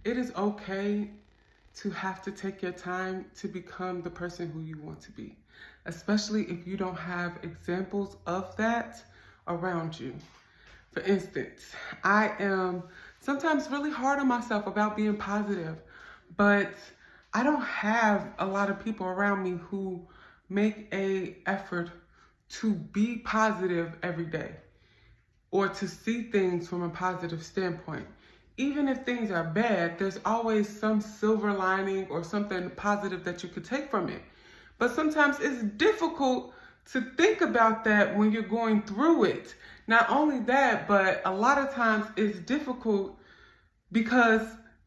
it is okay to have to take your time to become the person who you want to be, especially if you don't have examples of that around you. For instance, I am sometimes really hard on myself about being positive, but I don't have a lot of people around me who make an effort to be positive every day or to see things from a positive standpoint. Even if things are bad, there's always some silver lining or something positive that you could take from it. But sometimes it's difficult to think about that when you're going through it. Not only that, but a lot of times it's difficult because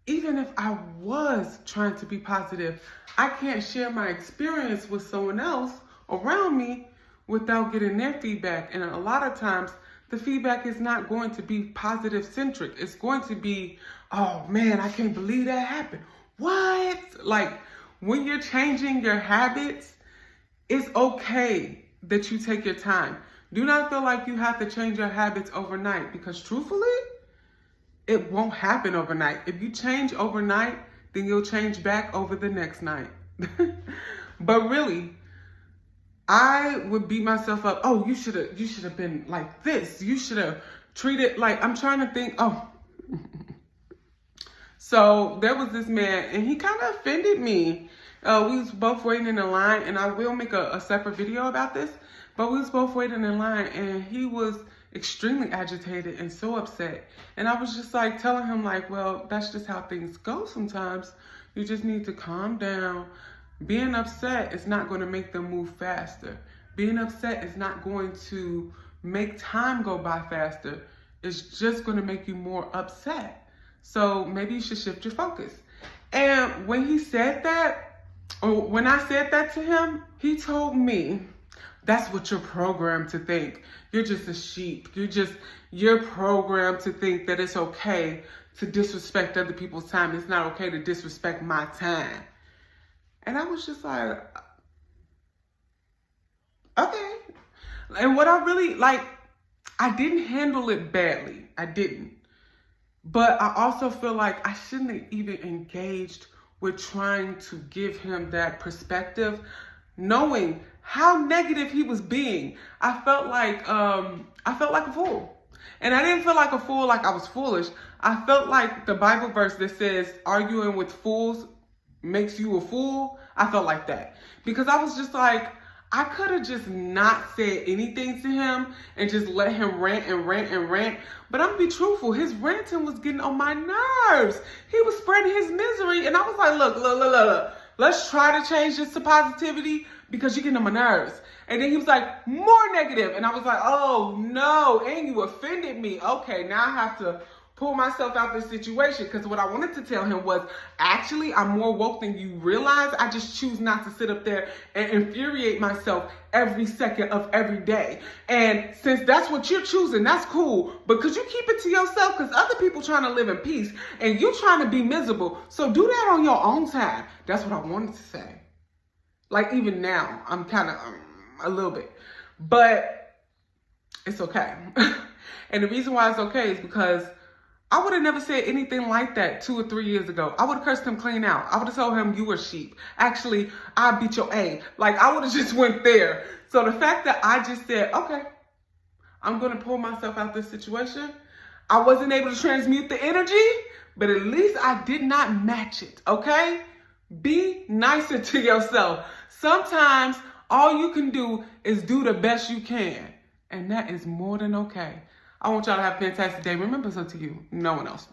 even if I was trying to be positive, I can't share my experience with someone else around me without getting their feedback. And a lot of times, the feedback is not going to be positive centric. It's going to be, oh man, I can't believe that happened. What? Like, when you're changing your habits, it's okay that you take your time. Do not feel like you have to change your habits overnight, because truthfully, it won't happen overnight. If you change overnight, then you'll change back over the next night. But really, I would beat myself up. Oh, you should have been like this. You should have treated like, I'm trying to think. Oh, so there was this man and he kind of offended me. We was both waiting in the line, and I will make a separate video about this, but we was both waiting in line and he was extremely agitated and so upset. And I was just like telling him like, well, that's just how things go sometimes. You just need to calm down. Being upset is not going to make them move faster. Being upset is not going to make time go by faster. It's just going to make you more upset. So maybe you should shift your focus. And when he said that, or when I said that to him, he told me, that's what you're programmed to think. You're just a sheep. You're programmed to think that it's okay to disrespect other people's time. It's not okay to disrespect my time. And I was just like, okay. And what I really, like, I didn't handle it badly. I didn't. But I also feel like I shouldn't have even engaged with trying to give him that perspective, knowing how negative he was being. I felt like a fool. And I didn't feel like a fool like I was foolish. I felt like the Bible verse that says arguing with fools makes you a fool. I felt like that because I was just like, I could have just not said anything to him and just let him rant and rant and rant. But I'm gonna be truthful, his ranting was getting on my nerves. He was spreading his misery, and I was like, look. Let's try to change this to positivity because you're getting on my nerves. And then he was like, more negative. And I was like, oh no, and you offended me. Okay, now I have to pull myself out this situation, because what I wanted to tell him was, actually, I'm more woke than you realize. I just choose not to sit up there and infuriate myself every second of every day. And since that's what you're choosing, that's cool. But could you keep it to yourself? Because other people trying to live in peace and you trying to be miserable. So do that on your own time. That's what I wanted to say. Like, even now, I'm kind of a little bit. But it's okay. And the reason why it's okay is because I would have never said anything like that 2 or 3 years ago. I would have cursed him clean out. I would have told him you were sheep. Actually, I beat your A. Like, I would have just went there. So the fact that I just said, okay, I'm going to pull myself out this situation. I wasn't able to transmute the energy, but at least I did not match it, okay? Be nicer to yourself. Sometimes all you can do is do the best you can. And that is more than okay. I want y'all to have a fantastic day. Remember, it's up to you, no one else.